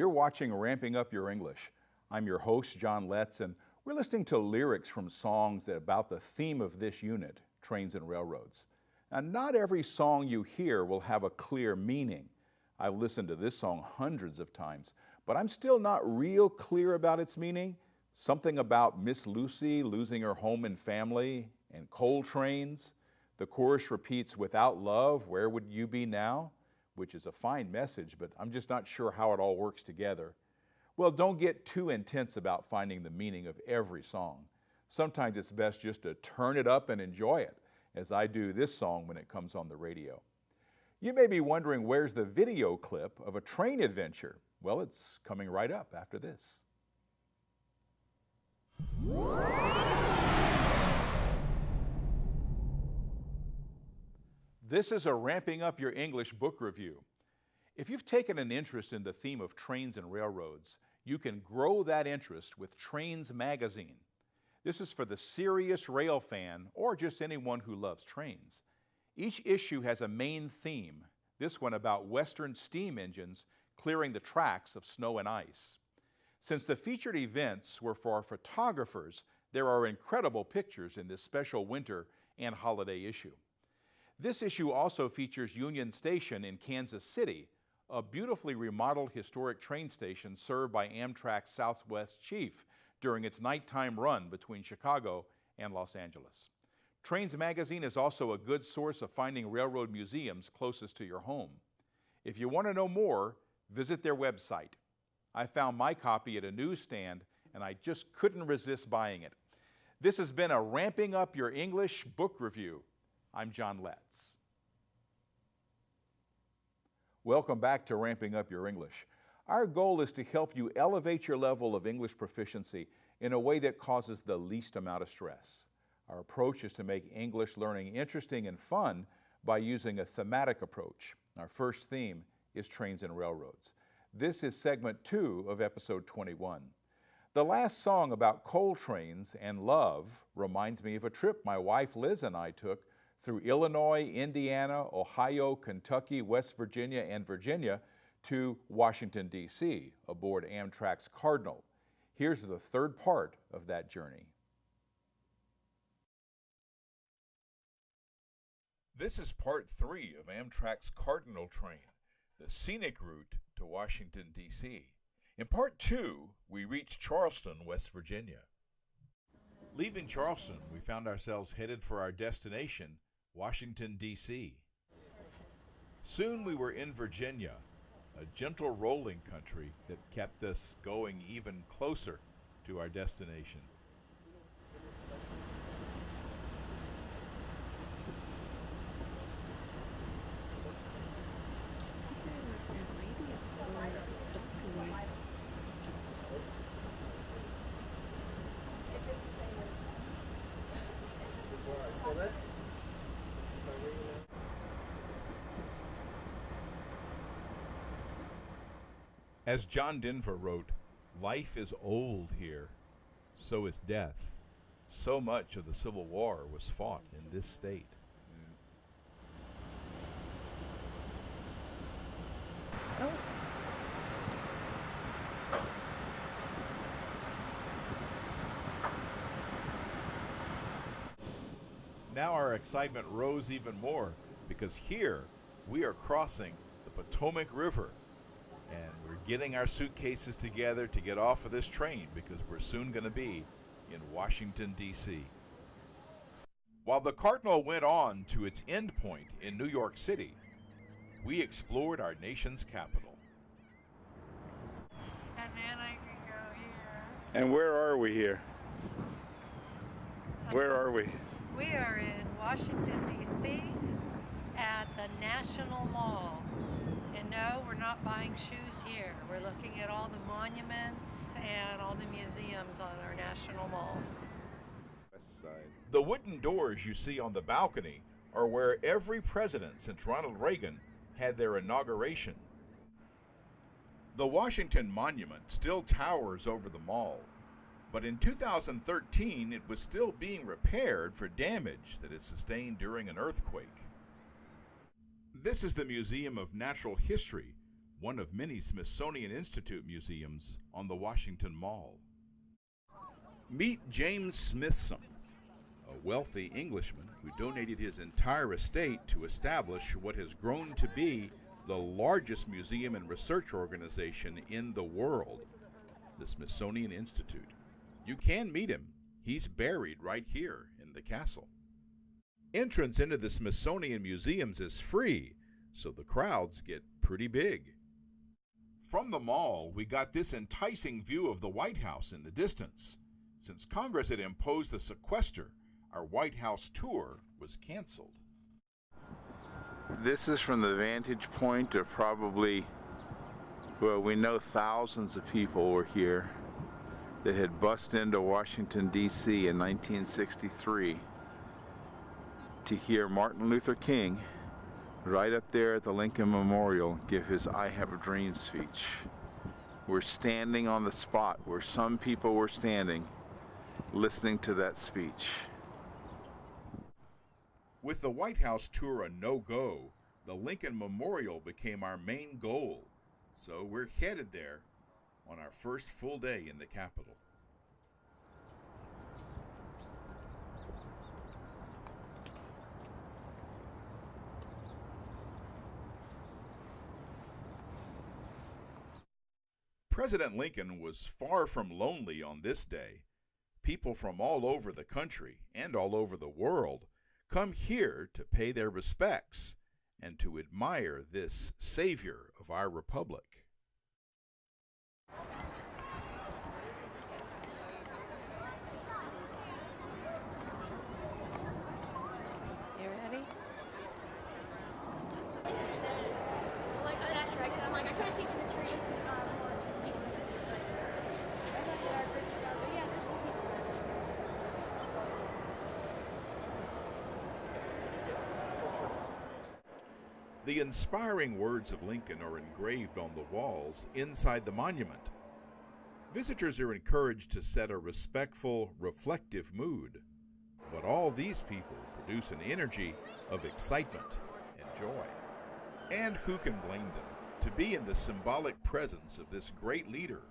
You're watching Ramping Up Your English. I'm your host, John Letts, and we're listening to lyrics from songs about the theme of this unit, trains and railroads. Now, not every song you hear will have a clear meaning. I've listened to this song hundreds of times, but I'm still not real clear about its meaning. Something about Miss Lucy losing her home and family, and coal trains. The chorus repeats, "Without love, where would you be now?" which is a fine message, but I'm just not sure how it all works together. Well, don't get too intense about finding the meaning of every song. Sometimes it's best just to turn it up and enjoy it, as I do this song when it comes on the radio. You may be wondering, where's the video clip of a train adventure? Well, it's coming right up after this. This is a Ramping Up Your English book review. If you've taken an interest in the theme of trains and railroads, you can grow that interest with Trains magazine. This is for the serious rail fan or just anyone who loves trains. Each issue has a main theme, this one about Western steam engines clearing the tracks of snow and ice. Since the featured events were for photographers, there are incredible pictures in this special winter and holiday issue. This issue also features Union Station in Kansas City, a beautifully remodeled historic train station served by Amtrak's Southwest Chief during its nighttime run between Chicago and Los Angeles. Trains magazine is also a good source of finding railroad museums closest to your home. If you want to know more, visit their website. I found my copy at a newsstand and I just couldn't resist buying it. This has been a Ramping Up Your English book review. I'm John Letts. Welcome back to Ramping Up Your English. Our goal is to help you elevate your level of English proficiency in a way that causes the least amount of stress. Our approach is to make English learning interesting and fun by using a thematic approach. Our first theme is trains and railroads. This is segment 2 of episode 21. The last song about coal trains and love reminds me of a trip my wife Liz and I took through Illinois, Indiana, Ohio, Kentucky, West Virginia, and Virginia to Washington, D.C. aboard Amtrak's Cardinal. Here's the third part of that journey. This is part 3 of Amtrak's Cardinal train, the scenic route to Washington, D.C. In part 2, we reached Charleston, West Virginia. Leaving Charleston, we found ourselves headed for our destination, Washington, D.C. Soon we were in Virginia, a gentle rolling country that kept us going even closer to our destination. As John Denver wrote, "Life is old here, so is death. So much of the Civil War was fought in this state." Now our excitement rose even more because here we are crossing the Potomac River. And we're getting our suitcases together to get off of this train because we're soon going to be in Washington, D.C. While the Cardinal went on to its end point in New York City, we explored our nation's capital. And then I can go here. And where are we here? Where are we? We are in Washington, D.C. at the National Mall. And no, we're not buying shoes here. We're looking at all the monuments and all the museums on our National Mall. West side. The wooden doors you see on the balcony are where every president since Ronald Reagan had their inauguration. The Washington Monument still towers over the mall, but in 2013 it was still being repaired for damage that it sustained during an earthquake. This is the Museum of Natural History, one of many Smithsonian Institute museums on the Washington Mall. Meet James Smithson, a wealthy Englishman who donated his entire estate to establish what has grown to be the largest museum and research organization in the world, the Smithsonian Institute. You can meet him. He's buried right here in the castle. Entrance into the Smithsonian museums is free, so the crowds get pretty big. From the mall, we got this enticing view of the White House in the distance. Since Congress had imposed the sequester, our White House tour was canceled. This is from the vantage point of probably, well, we know thousands of people were here that had bust into Washington, D.C. in 1963 to hear Martin Luther King right up there at the Lincoln Memorial give his I Have a Dream speech. We're standing on the spot where some people were standing listening to that speech. With the White House tour a no-go, the Lincoln Memorial became our main goal, so we're headed there on our first full day in the Capitol. President Lincoln was far from lonely on this day. People from all over the country and all over the world come here to pay their respects and to admire this savior of our republic. You ready? I couldn't see from the trees. The inspiring words of Lincoln are engraved on the walls inside the monument. Visitors are encouraged to set a respectful, reflective mood, but all these people produce an energy of excitement and joy. And who can blame them to be in the symbolic presence of this great leader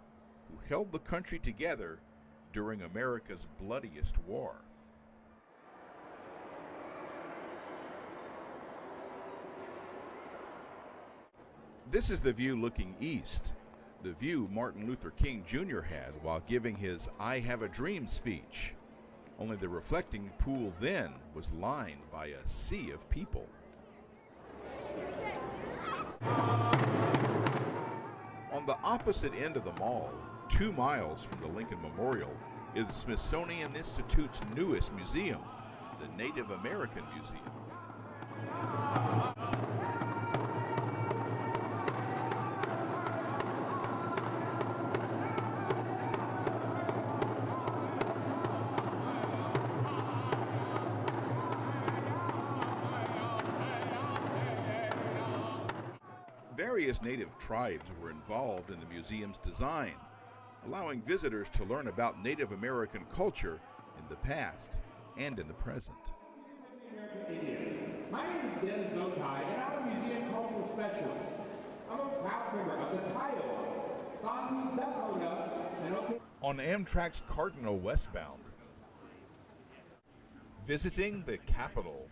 who held the country together during America's bloodiest war? This is the view looking east, the view Martin Luther King Jr. had while giving his I Have a Dream speech. Only the reflecting pool then was lined by a sea of people. On the opposite end of the mall, 2 miles from the Lincoln Memorial, is the Smithsonian Institute's newest museum, the Native American Museum. Various native tribes were involved in the museum's design, allowing visitors to learn about Native American culture in the past and in the present. My name is Ben Zokai, and I'm a museum cultural specialist. I'm a proud member of the Kiowa, Santi Dakota, and OK. On Amtrak's Cardinal westbound, visiting the Capitol